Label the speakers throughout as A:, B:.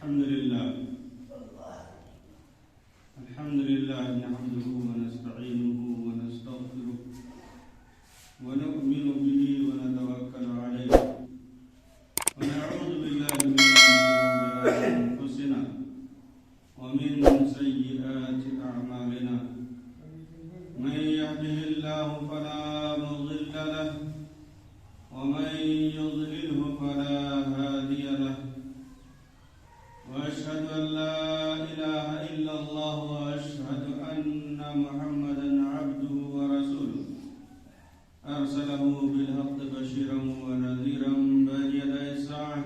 A: الحمد لله نحمده ونستعينه ونستغفره ونؤمن به ونتوكل عليه ونعوذ بالله من شرور أنفسنا ومن سيئات أعمالنا من يهده الله فلا مضل له ومن يضلله فلا هادي له وأشهد أن لا إله إلا الله وأشهد أن محمدا عبده ورسوله أرسله بالحق بشيرا ونذيرا بين يدي الساعة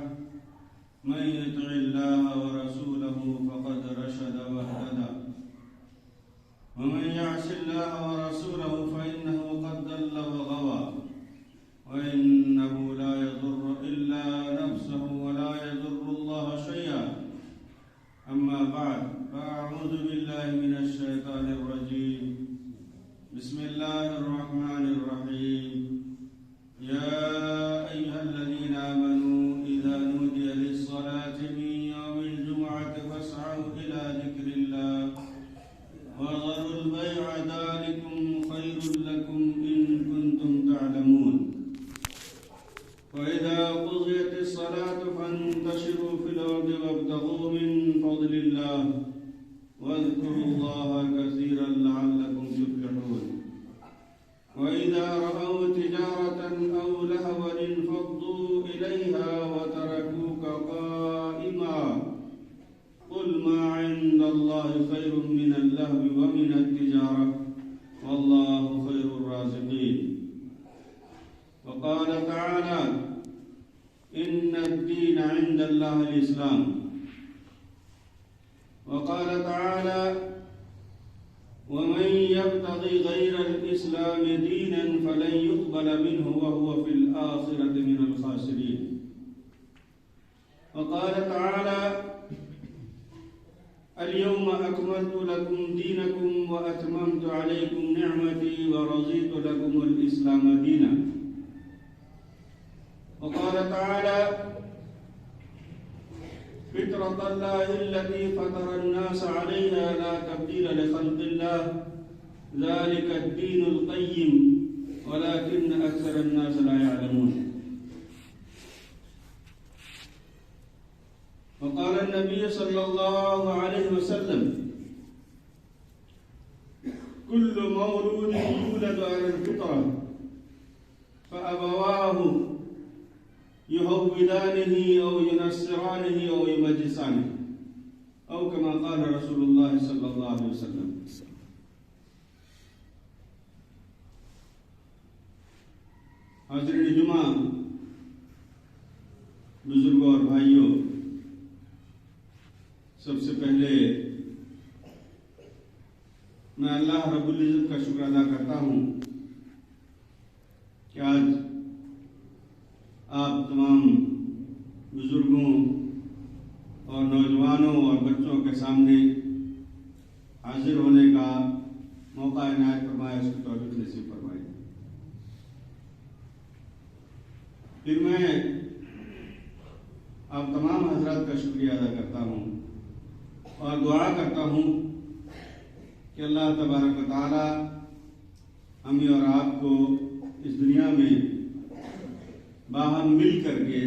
A: من يطع الله ورسوله فقد رشد واهتدى ومن يعص الله ورسوله فإنه قد ضل وغوى وإنه لا يضر إلا نفسه ولا يضر الله شيئا أما بعد فأعوذ بالله من الشيطان الرجيم بسم الله الرحمن الرحيم يا أيها الذين آمنوا إذا نودي للصلاة من يوم الجمعة فاسعوا إلى ذكر الله وذروا البيع ذلكم خير لكم إن كنتم تعلمون وإذا قضيت الصلاة فانتشروا في الأرض وابتغوا من فضل الله واذكروا الله كثيرا لعلكم تفلحون وإذا رأوا تجارة أو لهوا انفضوا إليها وتركوك قائما قل ما عند الله خير من اللهو ومن التجارة والله خير الرازقين وقال تعالى إن الدين عند الله الإسلام وقال تعالى ومن يبتغي غير الإسلام دينا فلن يقبل منه وهو في الآخرة من الخاسرين وقال تعالى اليوم أكملت لكم دينكم وأتممت عليكم نعمتي ورضيت لكم الإسلام دينا وقال تعالى فطرة الله التي فطر الناس عليها لا تبديل لخلق الله ذلك الدين القيم ولكن أكثر الناس لا يعلمون وقال النبي صلى الله عليه وسلم كل مولود يولد على الفطرة فأبواه يهودانه أو ينصرانه أو يمجسانه أو كما قال رسول الله صلى الله عليه وسلم حاضرین جمعہ بزرگوں اور بھائیوں، سب سے پہلے میں اللہ رب العزت کا شکر ادا کرتا ہوں کہ آج آپ تمام بزرگوں اور نوجوانوں اور بچوں کے سامنے حاضر ہونے کا موقع عنایت فرمایا، اس کی توفیق نصیب فرمائی۔ پھر میں آپ تمام حضرات کا شکریہ ادا کرتا ہوں اور دعا کرتا ہوں کہ اللہ تبارک و تعالی ہمیں اور آپ کو اس دنیا میں باہم مل کر کے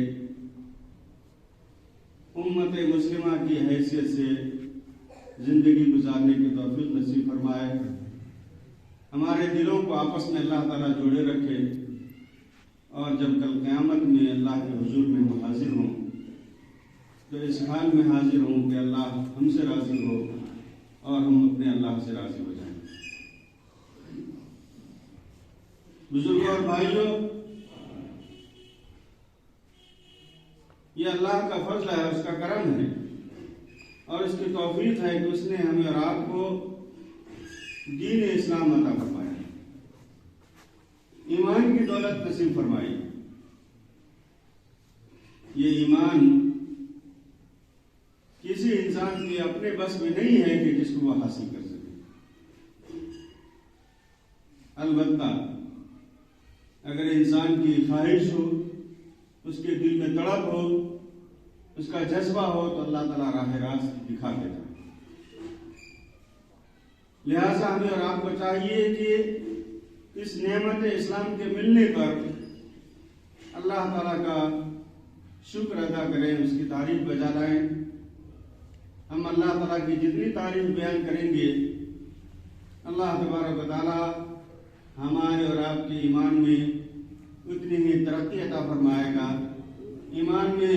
A: امت مسلمہ کی حیثیت سے زندگی گزارنے کی توفیق نصیب فرمائے، ہمارے دلوں کو آپس میں اللہ تعالیٰ جوڑے رکھے، اور جب کل قیامت میں اللہ کے حضور میں ہم حاضر ہوں تو اس حال میں حاضر ہوں کہ اللہ ہم سے راضی ہو اور ہم اپنے اللہ سے راضی ہو جائیں۔ بزرگوں اور بھائیوں، یہ اللہ کا فضل ہے، اس کا کرم ہے اور اس کی توفیق ہے کہ اس نے ہمیں اور آپ کو دین اسلام عطا فرمایا، ایمان کی دولت نصیب فرمائی۔ یہ ایمان کسی انسان کے اپنے بس میں نہیں ہے کہ جس کو وہ حاصل کر سکے، البتہ اگر انسان کی خواہش ہو، اس کے دل میں تڑپ ہو اس کا جذبہ ہو تو اللہ تعالیٰ راہ راست دکھا دیتا ہے۔ لہٰذا ہمیں اور آپ کو چاہیے کہ اس نعمت اسلام کے ملنے پر اللہ تعالیٰ کا شکر ادا کریں، اس کی تعریف بجا لائیں۔ ہم اللہ تعالیٰ کی جتنی تعریف بیان کریں گے اللہ تبارک و تعالیٰ ہمارے اور آپ کے ایمان میں اتنی ہی ترقی عطا فرمائے گا، ایمان میں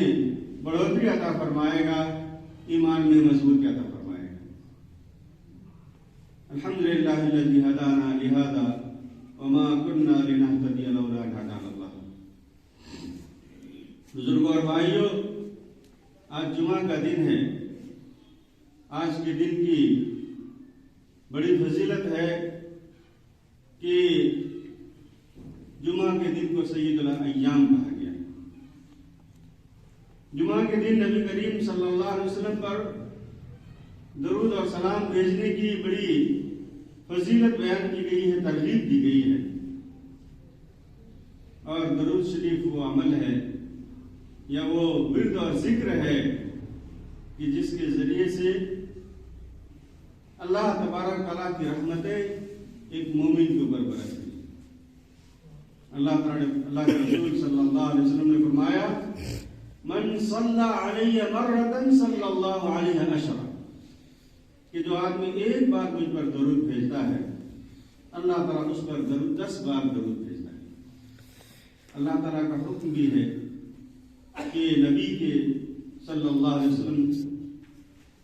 A: بڑھوتری عطا فرمائے گا، ایمان میں مضبوطی عطا فرمائے گا۔ الحمدللہ الذی ہدانا لہذا وما كنا لنهتدی لولا ان ہدانا اللہ۔ بزرگوں اور بھائیوں، آج جمعہ کا دن ہے۔ آج کے دن کی بڑی فضیلت ہے کہ جمعہ کے دن کو سید الایام کہا گیا ہے۔ جمعہ کے دن نبی کریم صلی اللہ علیہ وسلم پر درود اور سلام بھیجنے کی بڑی فضیلت بیان کی گئی ہے، ترغیب دی گئی ہے۔ اور درود شریف وہ عمل ہے یا وہ ورد اور ذکر ہے کہ جس کے ذریعے سے اللہ تبارک تعالیٰ کی رحمتیں ایک مومن کے اوپر برستی ہیں۔ اللہ کے رسول صلی اللہ علیہ وسلم نے فرمایا من صلی علیہ مرۃ صلی اللہ علیہ عشرہ، کہ جو آدمی ایک بار مجھ پر درود بھیجتا ہے اللہ تعالیٰ اس پر 10 بار درود بھیجتا ہے۔ اللہ تعالیٰ کا حکم بھی ہے کہ نبی کے صلی اللہ علیہ وسلم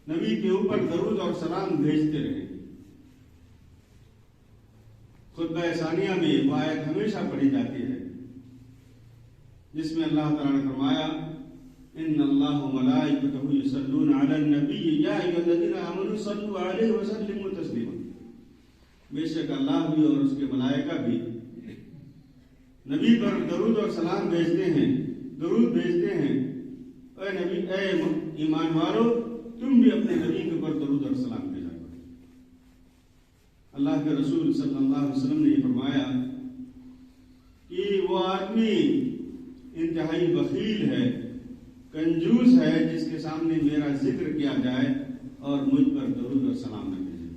A: نبی کے اوپر درود اور سلام بھیجتے رہیں۔ خطبہ ثانیہ میں وہ آیت ہمیشہ پڑھی جاتی ہے جس میں اللہ تعالیٰ نے فرمایا ان اللہ وملائکتہ یصلون علی النبی یا ایھا الذین آمنوا صلوا علیہ وسلموا تسلیما۔ بے شک اللہ بھی اور اس کے ملائکہ بھی نبی پر درود اور سلام بھیجتے ہیں، درود بھیجتے ہیں۔ اے نبی، اے ایمان والو، تم بھی اپنے نبی کے اوپر درود اور سلام بھیجا کرو۔ اللہ کے رسول صلی اللہ علیہ وسلم نے یہ فرمایا کہ وہ آدمی انتہائی بخیل ہے، کنجوس ہے، جس کے سامنے میرا ذکر کیا جائے اور مجھ پر درود اور سلام نہ بھیجے۔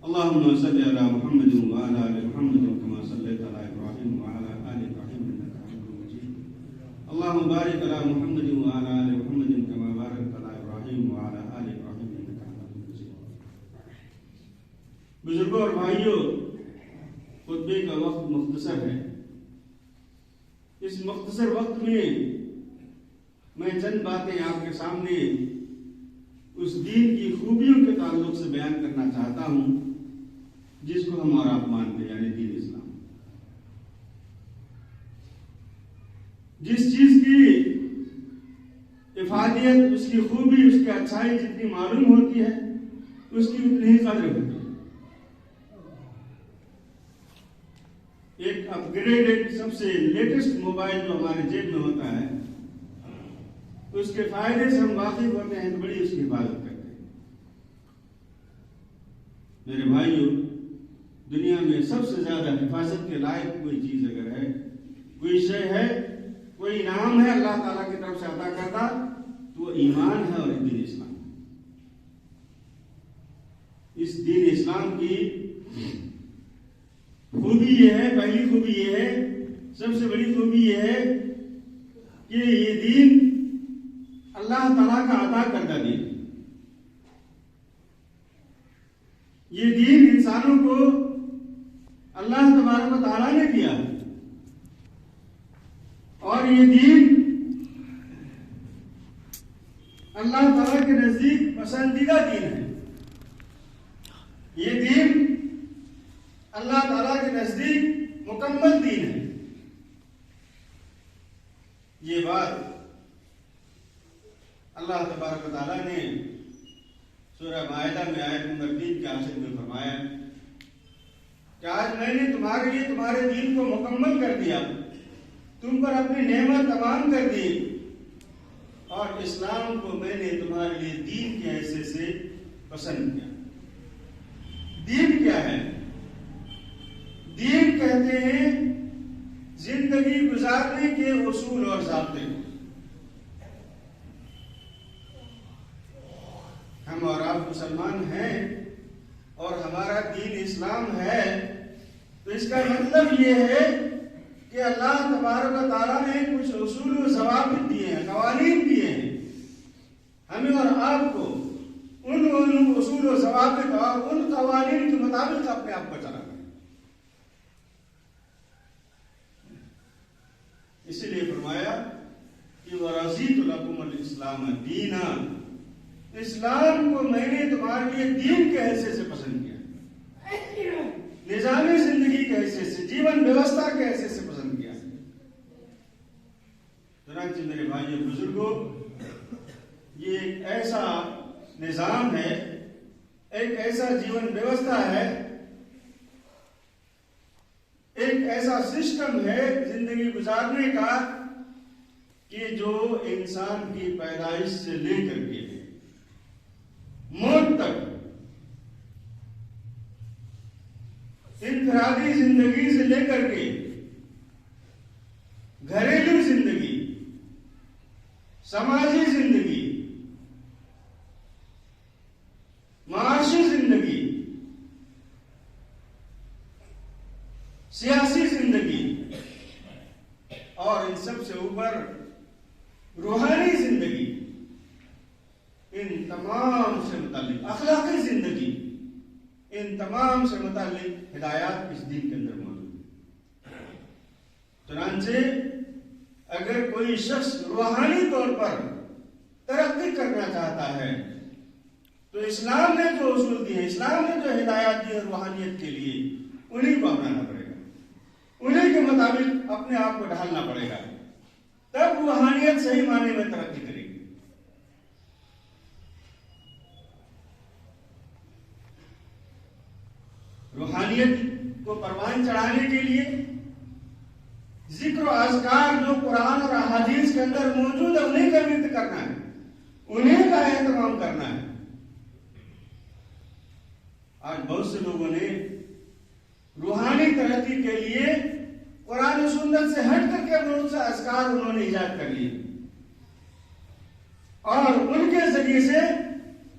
A: اللہم صلی علی محمد وعلی آل محمد کما صلیت علی ابراہیم وعلی آل ابراہیم انک حمید مجید۔ اللہم بارک علی محمد وعلی آل محمد کما بارکت علی ابراہیم وعلی آل ابراہیم انک حمید مجید۔ بزرگوں اور بھائیوں، خطبے کا وقت مختصر ہے۔ اس مختصر وقت میں چند باتیں آپ کے سامنے اس دین کی خوبیوں کے تعلق سے بیان کرنا چاہتا ہوں جس کو ہم اور آپ مانتے ہیں، یعنی دین اسلام۔ جس چیز کی افادیت، اس کی خوبی، اس کی اچھائی جتنی معلوم ہوتی ہے اس کی اتنی ہی قدر ہوتی ہے۔ ایک اپ گریڈڈ سب سے لیٹسٹ موبائل جو ہمارے جیب میں ہوتا ہے، اس کے فائدے سے ہم واقف ہوتے ہیں تو بڑی اس کی حفاظت کرتے ہیں۔ میرے بھائیوں، دنیا میں سب سے زیادہ حفاظت کے لائق کوئی چیز اگر ہے، کوئی شے ہے، کوئی انعام ہے اللہ تعالیٰ کی طرف سے عطا کردہ، تو وہ ایمان ہے اور دین اسلام۔ اس دین اسلام کی خوبی یہ ہے، پہلی خوبی یہ ہے، سب سے بڑی خوبی یہ ہے کہ یہ دین اللہ تعالیٰ کا عطا کردہ دین۔ یہ دین انسانوں کو اللہ تبارک و تعالیٰ نے دیا اور یہ دین اللہ تعالیٰ کے نزدیک پسندیدہ دین ہے۔ یہ دین اللہ تعالیٰ کے نزدیک مکمل دین ہے۔ یہ بات اللہ تبارک و تعالیٰ نے سورہ مائدہ میں آیت نمبر 3 کے آخر میں فرمایا کہ آج میں نے تمہارے لیے تمہارے دین کو مکمل کر دیا، تم پر اپنی نعمت تمام کر دی، اور اسلام کو میں نے تمہارے لیے دین کے حیثیت سے پسند کیا۔ دین کیا ہے؟ دین کہتے ہیں زندگی گزارنے کے اصول اور ضابطے۔ ہم اور آپ مسلمان ہیں اور ہمارا دین اسلام ہے، تو اس کا مطلب یہ ہے کہ اللہ تبارک و تعالیٰ نے کچھ اصول و ضوابط دیے ہیں، قوانین دیے ہیں، ہمیں اور آپ کو ان اصول و ضوابط اور ان قوانین کے مطابق اپنے آپ کو چلانا ہے۔ اسی لیے فرمایا کہ وَرَضِيتُ لَكُمُ الْإِسْلَامَ دِينًا، اسلام کو میں نے تمہارے لیے دین کے حیثیت سے پسند کیا، نظام زندگی کے حیثیت سے، جیون ویوستھا کے حیثیت سے پسند کیا۔ چنانچہ میرے بھائی بزرگوں، یہ ایک ایسا نظام ہے، ایک ایسا جیون ویوستھا ہے، ایک ایسا سسٹم ہے زندگی گزارنے کا کہ جو انسان کی پیدائش سے لے کر کے موت تک انفرادی زندگی سے لے کر کے گھریلو زندگی، سماجی زندگی، معاشی زندگی، سیاسی زندگی، اور ان سب سے اوپر روحانی زندگی، ان تمام سے متعلق اخلاقی زندگی، ان تمام سے متعلق ہدایات اس دین کے اندر موجود ہیں۔ چنانچہ اگر کوئی شخص روحانی طور پر ترقی کرنا چاہتا ہے تو اسلام نے جو اصول دیے ہیں، اسلام نے جو ہدایات دی ہیں روحانیت کے لیے، انہیں کو اپنانا پڑے گا، انہیں کے مطابق اپنے آپ کو ڈھالنا پڑے گا، تب روحانیت صحیح معنی میں ترقی کرے گی۔ روحانیت کو پروان چڑھانے کے لیے ذکر و اذکار جو قرآن اور احادیث کے اندر موجود ہے انہیں کا ورد کرنا ہے، انہیں کا اہتمام کرنا ہے۔ آج بہت سے لوگوں نے روحانی ترقی کے لیے قرآن و سنت سے ہٹ کر کے بہت سے اذکار انہوں نے ایجاد کر لیے، اور ان کے ذریعے سے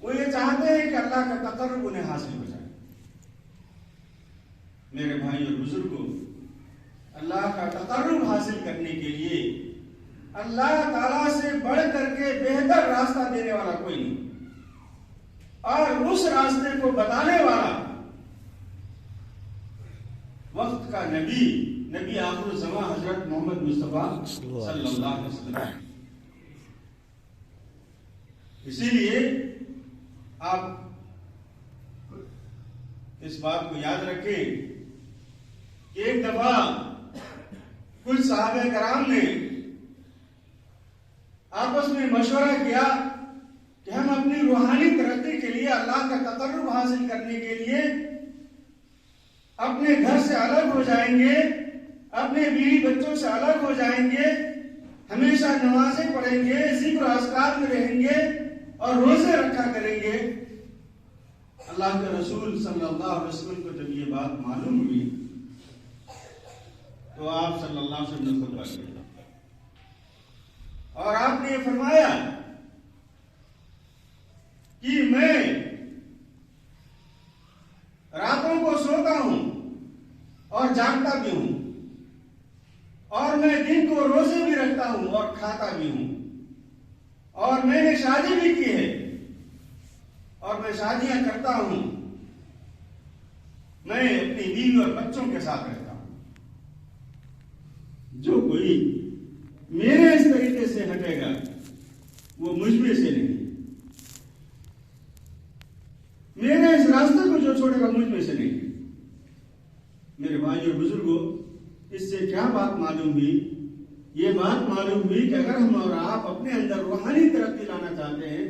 A: وہ یہ چاہتے ہیں کہ اللہ کا تقرب انہیں حاصل ہو جائے۔ میرے بھائی اور بزرگوں، اللہ کا تقرب حاصل کرنے کے لیے اللہ تعالیٰ سے بڑھ کر کے بہتر راستہ دینے والا کوئی نہیں، اور اس راستے کو بتانے والا وقت کا نبی آخر الزمان حضرت محمد مصطفیٰ صلی اللہ علیہ وسلم۔ اسی لیے آپ اس بات کو یاد رکھیں کہ ایک دفعہ کچھ صحابہ کرام نے آپس میں مشورہ کیا کہ ہم اپنی روحانی ترقی کے لیے، اللہ کا تقرب حاصل کرنے کے لیے اپنے گھر سے الگ ہو جائیں گے، اپنے بیوی بچوں سے الگ ہو جائیں گے، ہمیشہ نمازیں پڑھیں گے، ذکر و اذکار میں رہیں گے اور روزے رکھا کریں گے۔ اللہ کے رسول صلی اللہ علیہ وسلم کو جب یہ بات معلوم ہوئی تو آپ صلی اللہ علیہ وسلم نے خطبہ دیا اور آپ نے یہ فرمایا کہ میں راتوں کو سوتا ہوں اور جاگتا بھی ہوں، اور میں دن کو روزے بھی رکھتا ہوں اور کھاتا بھی ہوں، اور میں نے شادی بھی کی ہے اور میں شادیاں کرتا ہوں، میں اپنی بیوی اور بچوں کے ساتھ رہتا ہوں۔ جو کوئی میرے اس طریقے سے ہٹے گا وہ مجھ میں سے نہیں، میرے اس راستے کو جو چھوڑے گا مجھ میں سے نہیں۔ میرے بھائی اور بزرگوں، اس سے کیا بات معلوم ہوئی؟ یہ بات معلوم ہوئی کہ اگر ہم اور آپ اپنے اندر روحانی ترقی لانا چاہتے ہیں،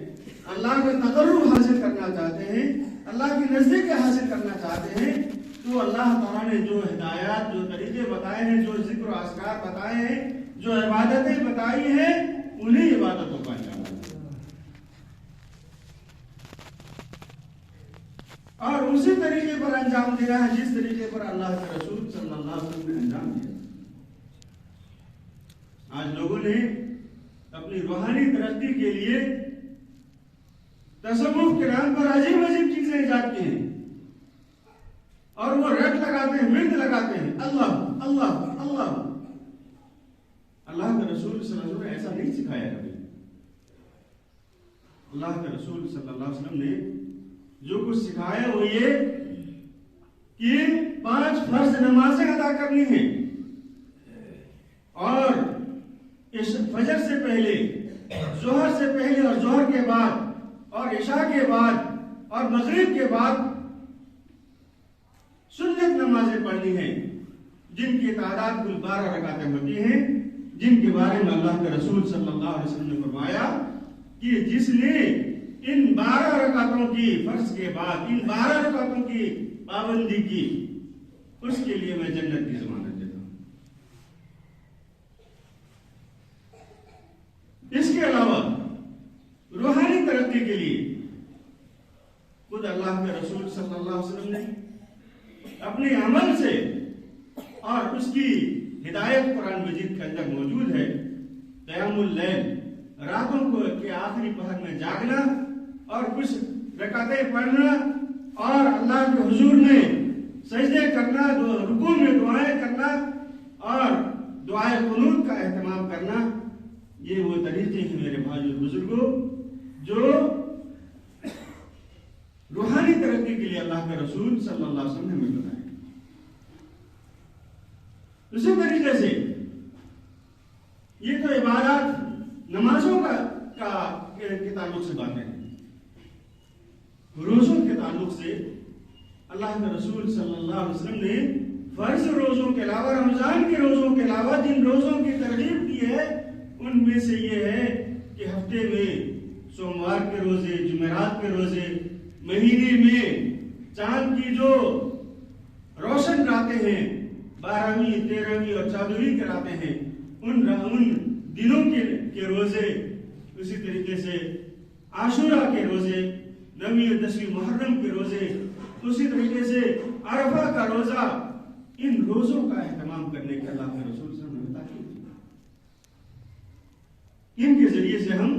A: اللہ کا تقرب حاصل کرنا چاہتے ہیں، اللہ کی نزدیک حاصل کرنا چاہتے ہیں، تو اللہ تعالیٰ نے جو ہدایات، جو طریقے بتائے ہیں، جو ذکر و اذکار بتائے ہیں، جو عبادتیں بتائی ہیں، انہیں عبادتوں کا انجام اور اسی طریقے پر انجام دیا ہے جس طریقے پر اللہ کے رسول صلی اللہ علیہ وسلم نے انجام دیا۔ آج لوگوں نے اپنی روحانی ترقی کے لیے تصوف کے نام پر عجیب عجیب چیزیں ایجاد کی ہیں اور وہ رٹ لگاتے ہیں، ورد لگاتے ہیں، اللہ اللہ اللہ۔ اللہ کے رسول صلی اللہ علیہ وسلم نے ایسا نہیں سکھایا کبھی۔ اللہ کے رسول صلی اللہ علیہ وسلم نے جو کچھ سکھایا وہ یہ کہ 5 فرض نمازیں ادا کرنی ہیں، اور فجر سے پہلے، ظہر سے پہلے اور ظہر کے بعد اور عشاء کے بعد اور مغرب کے بعد سنت نمازیں پڑھنی ہیں، جن کی تعداد کل 12 رکعتیں ہوتی ہیں، جن کے بارے میں اللہ کے رسول صلی اللہ علیہ وسلم نے فرمایا کہ جس نے ان 12 رکعتوں کی فرض کے بعد ان 12 رکعتوں کی پابندی کی، اس کے لیے میں جنت کی ضمانت دیتا ہوں۔ اس کے علاوہ روحانی ترقی کے لیے خود اللہ کے رسول صلی اللہ علیہ وسلم نے اپنے عمل سے، اور اس کی ہدایت قرآن مجید کے اندر موجود ہے، قیام اللیل، راتوں کو کے آخری پہر میں جاگنا اور کچھ رکعتیں پڑھنا اور اللہ کے حضور میں سجدے کرنا، رکوع میں دعائیں کرنا اور دعائے قنوت کا اہتمام کرنا، یہ وہ طریقے ہیں میرے بھائی اور بزرگوں جو روحانی ترقی کے لیے اللہ کے رسول صلی اللہ علیہ وسلم نے ہمیں بتایا۔ اسی طریقے سے یہ تو عبادات نمازوں کے تعلق سے باتیں ہیں، روزوں کے تعلق سے اللہ کے رسول صلی اللہ علیہ وسلم نے فرض روزوں کے علاوہ، رمضان کے روزوں کے علاوہ جن روزوں کی ترغیب کی ہے ان میں سے یہ ہے کہ ہفتے میں سوموار کے روزے، جمعرات کے روزے، مہینے میں چاند کی جو روشن راتیں ہیں، 12ویں، 13ویں اور 14ویں کے راتیں ہیں، ان دنوں کے روزے، اسی طریقے سے عاشورہ کے روزے، 9ویں اور 10ویں محرم کے روزے، اسی طریقے سے عرفہ کا روزہ، ان روزوں کا اہتمام کرنے کے اللہ کے رسول صلی اللہ علیہ وسلم نے تاکید کی۔ ان کے ذریعے سے ہم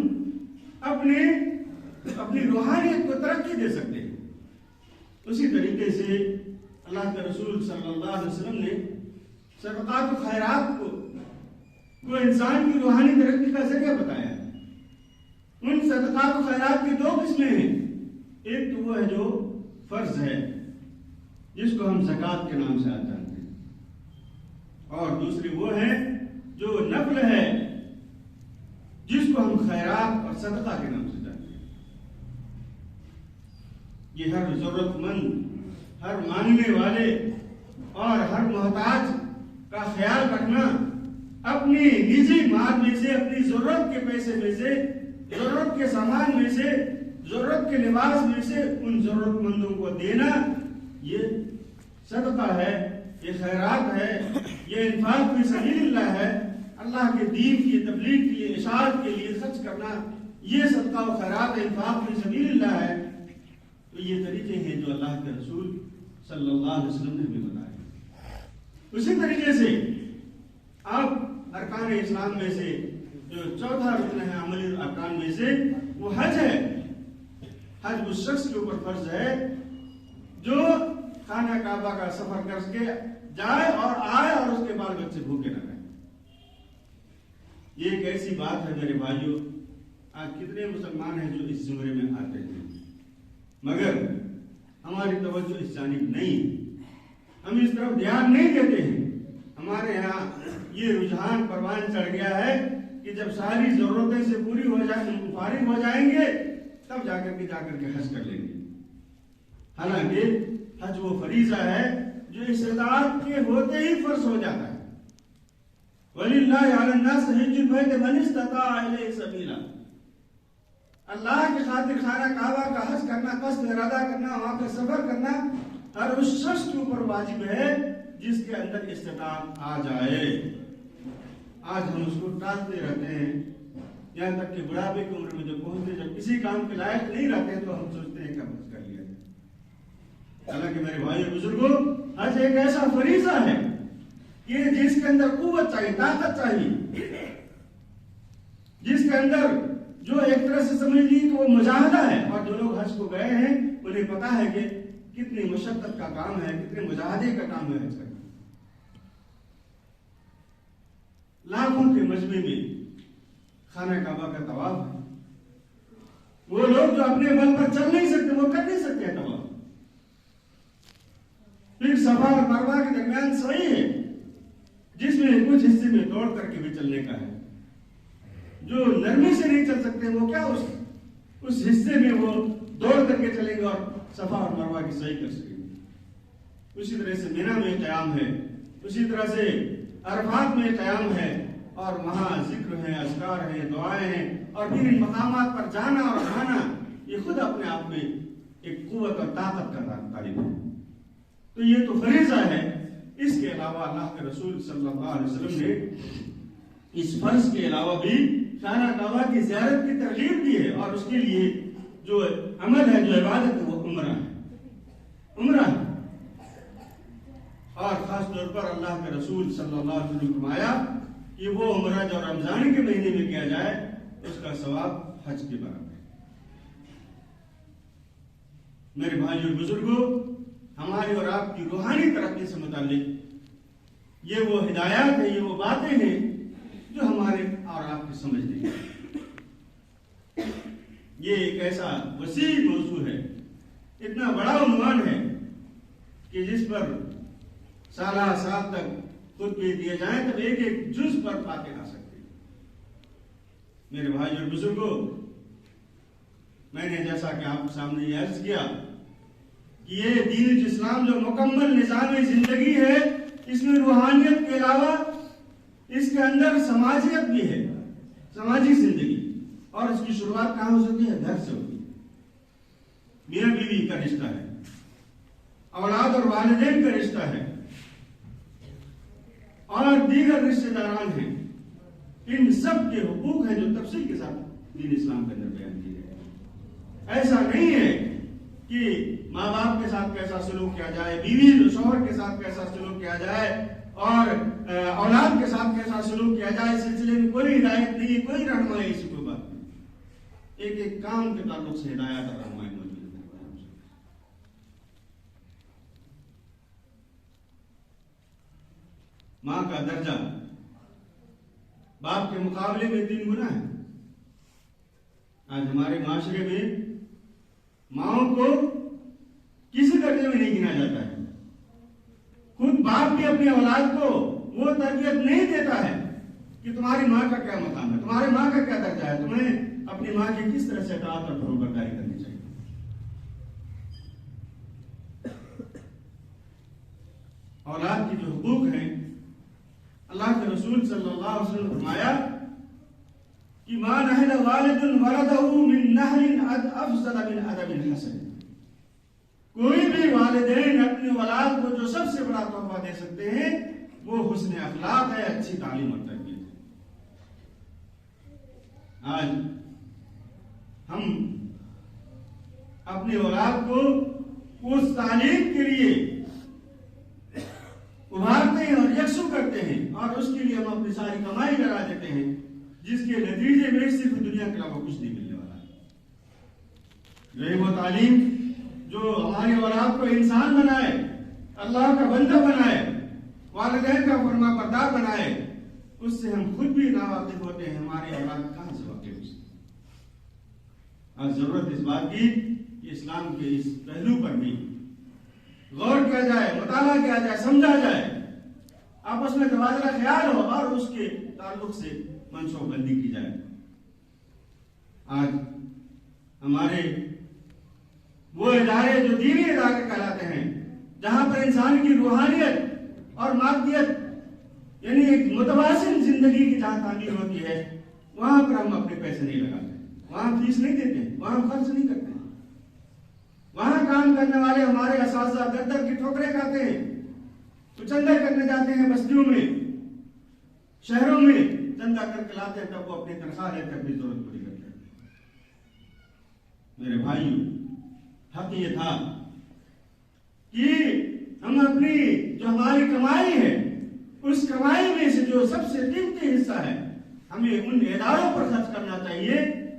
A: اپنی روحانیت کو ترقی دے سکتے ہیں۔ اسی طریقے سے اللہ کے رسول صلی اللہ علیہ وسلم نے صدقات و خیرات کو انسان کی روحانی ترقی کا ذریعہ بتایا۔ ان صدقات و خیرات کی 2 قسمیں ہیں، ایک تو وہ ہے جو فرض ہے جس کو ہم زکوٰۃ کے نام سے جانتے ہیں، اور دوسری وہ ہے جو نفل ہے جس کو ہم خیرات اور صدقہ کے نام سے جانتے ہیں۔ یہ ہر ضرورت مند، ہر مانگنے والے اور ہر محتاج کا خیال رکھنا، اپنی نجی مال میں سے، اپنی ضرورت کے پیسے میں سے، ضرورت کے سامان میں سے، ضرورت کے لباس میں سے ان ضرورت مندوں کو دینا، یہ صدقہ ہے، یہ خیرات ہے، یہ انفاق فی سبیل اللہ ہے۔ اللہ کے دین کی تبلیغ کے لیے، اشاعت کے لیے خرچ کرنا، یہ صدقہ و خیرات انفاق فی سبیل اللہ ہے۔ تو یہ طریقے ہیں جو اللہ کے رسول صلی اللہ علیہ وسلم نے ہمیں بتائے۔ اسی طریقے سے آپ ارکان اسلام میں سے جو 4تھا رکن ہے عملی ارکان میں سے وہ حج ہے۔ حج اس شخص کے اوپر فرض ہے جو خانہ کعبہ کا سفر کر کے جائے اور آئے اور اس کے بعد بچے بھوکے نہ رہیں۔ یہ ایک ایسی بات ہے میرے بھائیوں، آج کتنے مسلمان ہیں جو اس زمرے میں آتے ہیں، مگر ہماری توجہ اس جانب نہیں، ہم اس طرف دھیان نہیں دیتے ہیں۔ ہمارے یہاں یہ رجحان پروان چڑھ گیا ہے کہ جب ساری ضرورتیں سے پوری ہو جائیں، فارغ ہو جائیں گے، تب جا کر کے حج کر لیں گے۔ حالانکہ حج وہ فریضہ ہے جو استطاعت کے ہوتے ہی فرض ہو جاتا ہے۔ وَلِلَّهِ عَلَى النَّاسِ حِجُّ الْبَيْتِ مَنِ اسْتَطَاعَ إِلَيْهِ سَبِيلًا، اللہ کی خاطر خانہ کعبہ کا حج کرنا، قصد ارادہ کرنا، وہاں کا سفر کرنا ہر اس شخص کے اوپر واجب ہے جس کے اندر استطاعت آ جائے۔ آج ہم اس کو ٹالتے رہتے ہیں، یہاں تک کہ بڑھاپے کی عمر میں جب پہنچتے، جب کسی کام کے لائق نہیں رہتے تو ہم سوچتے ہیں کہ ہم حج کر لیا جائے۔ حالانکہ میرے بھائی اور بزرگوں، حج ایک ایسا فریضہ ہے کہ جس کے اندر قوت چاہیے، طاقت چاہیے، جس کے اندر جو ایک طرح سے سمجھ لی کہ وہ مجاہدہ ہے، اور جو لوگ حج کو گئے ہیں انہیں پتا ہے کہ کتنی مشقت کا کام ہے، کتنے مجاہدے کا کام ہے حج کرنا۔ لاکھوں کے مجمع میں خانہ کعبہ کا طواف ہے، وہ لوگ جو اپنے بل پر چل نہیں سکتے وہ کر نہیں سکتے طواف۔ پھر صفا اور مروہ کے درمیان سعی ہے، جس میں کچھ حصے میں دوڑ کر کے بھی چلنے کا ہے۔ جو نرمی سے نہیں چل سکتے وہ کیا اس حصے میں وہ دوڑ کر کے چلیں گے اور صفا اور مروہ کی سعی کر سکیں گے۔ اسی طرح سے مینا میں قیام ہے، اسی طرح سے عرفات میں قیام ہے، اور وہاں ذکر ہے، اذکار ہیں، دعائیں ہیں، اور پھر ان مقامات پر جانا اور آنا یہ خود اپنے آپ میں ایک قوت اور طاقت کا تعلیم ہے۔ تو یہ تو فریضہ ہے۔ اس کے علاوہ اللہ کے رسول صلی اللہ علیہ وسلم نے اس فرض کے علاوہ بھی خانہ کعبہ کی زیارت کی ترغیب دی ہے، اور اس کے لیے جو عمل ہے، جو عبادت ہے، وہ عمرہ ہے۔ عمرہ ہے، اور خاص طور پر اللہ کے رسول صلی اللہ علیہ وسلم نے فرمایا کہ وہ عمرہ جو رمضان کے مہینے میں کیا جائے اس کا ثواب حج کے برابر ہے۔ میرے بھائی اور بزرگوں، ہماری اور آپ کی روحانی ترقی سے متعلق یہ وہ ہدایات ہیں، یہ وہ باتیں ہیں جو ہمارے اور آپ کی سمجھ نہیں ہے۔ یہ ایک ایسا وسیع موضوع ہے، اتنا بڑا عنوان ہے کہ جس پر سالہ سال تک خطبے دیے جائیں تو ایک ایک جز پر باتیں آ سکتے ہیں۔ میرے بھائی اور بزرگوں، میں نے جیسا کہ آپ کے سامنے یہ عرض کیا کہ یہ دین اسلام جو مکمل نظام زندگی ہے، اس میں روحانیت کے علاوہ اس کے اندر سماجیت بھی ہے، سماجی زندگی، اور اس کی شروعات کہاں ہو سکتی ہے؟ گھر سے ہوتی ہے۔ میاں بیوی کا رشتہ ہے، اولاد اور والدین کا رشتہ ہے، اور دیگر رشتہ داران ہیں۔ ان سب کے حقوق ہیں جو تفصیل کے ساتھ دین اسلام کے اندر بیان کیے گئے۔ ایسا نہیں ہے کہ ماں باپ کے ساتھ کیسا سلوک کیا جائے، بیوی شوہر کے ساتھ کیسا سلوک کیا جائے، اور اولاد کے ساتھ کیسا سلوک کیا جائے، اس سلسلے میں کوئی ہدایت نہیں، کوئی رہنمائی اس کو بات نہیں۔ ایک ایک کام کے تعلق سے ہدایت اور رہنمائی موجود ہے۔ ماں کا درجہ باپ کے مقابلے میں 3 گنا ہے۔ آج ہمارے معاشرے میں ماؤں کو کسی درجے میں نہیں گنا جاتا ہے۔ خود باپ بھی اپنی اولاد کو وہ تربیت نہیں دیتا ہے کہ تمہاری ماں کا کیا مقام ہے، تمہاری ماں کا کیا درجہ ہے، تمہیں اپنی ماں کی کس طرح سے اطاعت اور فرمانبرداری کرنی چاہیے۔ اولاد کی جو حقوق ہیں، اللہ کے رسول صلی اللہ علیہ وسلم نے فرمایا کہ ما نہل والد ولدہ من نہل افضل من ادب حسن۔ کوئی بھی والدین اپنی اولاد کو جو سب سے بڑا تحفہ دے سکتے ہیں وہ حسن اخلاق ہے، اچھی تعلیم اور تربیت ہے۔ آج ہم اپنی اولاد کو اس تعلیم کے لیے ابھارتے ہیں اور یکسو کرتے ہیں، اور اس کے لیے ہم اپنی ساری کمائی کرا دیتے ہیں، جس کے نتیجے میں صرف دنیا کے علاوہ کچھ نہیں ملنے والا ہے۔ یہی وہ تعلیم جو ہماری اولاد کو انسان بنائے، اللہ کا بندہ بنائے، والدین کا فرما بردار بنائے، اس سے ہم خود بھی ناواقف ہوتے ہیں، ہماری اولاد کہاں سے واقف ہو سکتی ہے۔ آج ضرورت اس بات کی کہ اسلام کے اس پہلو پر بھی غور کیا جائے، مطالعہ کیا جائے، سمجھا جائے، آپس میں تبادلہ خیال ہو اور اس کے تعلق سے منصوبہ بندی کی جائے۔ آج ہمارے وہ ادارے جو دینی ادارے کہلاتے ہیں، جہاں پر انسان کی روحانیت اور مادیت یعنی ایک متوازن زندگی کی جہاں تعمیر ہوتی ہے، وہاں پر ہم اپنے پیسے نہیں لگاتے، وہاں فیس نہیں دیتے، وہاں خرچ نہیں کرتے۔ وہاں کام کرنے والے ہمارے اساتذہ در در کی ٹھوکریں کھاتے ہیں، تو چندہ کرنے جاتے ہیں بستیوں میں، شہروں میں چندہ کر کے لاتے ہیں، تب وہ اپنی تنخواہ لے کر اپنی ضرورت پوری کرتے ہیں۔ میرے بھائیو، حق یہ تھا کہ ہم اپنی جو ہماری کمائی ہے، اس کمائی میں سے جو سب سے قیمتی حصہ ہے، ہمیں ان اداروں پر خرچ کرنا چاہیے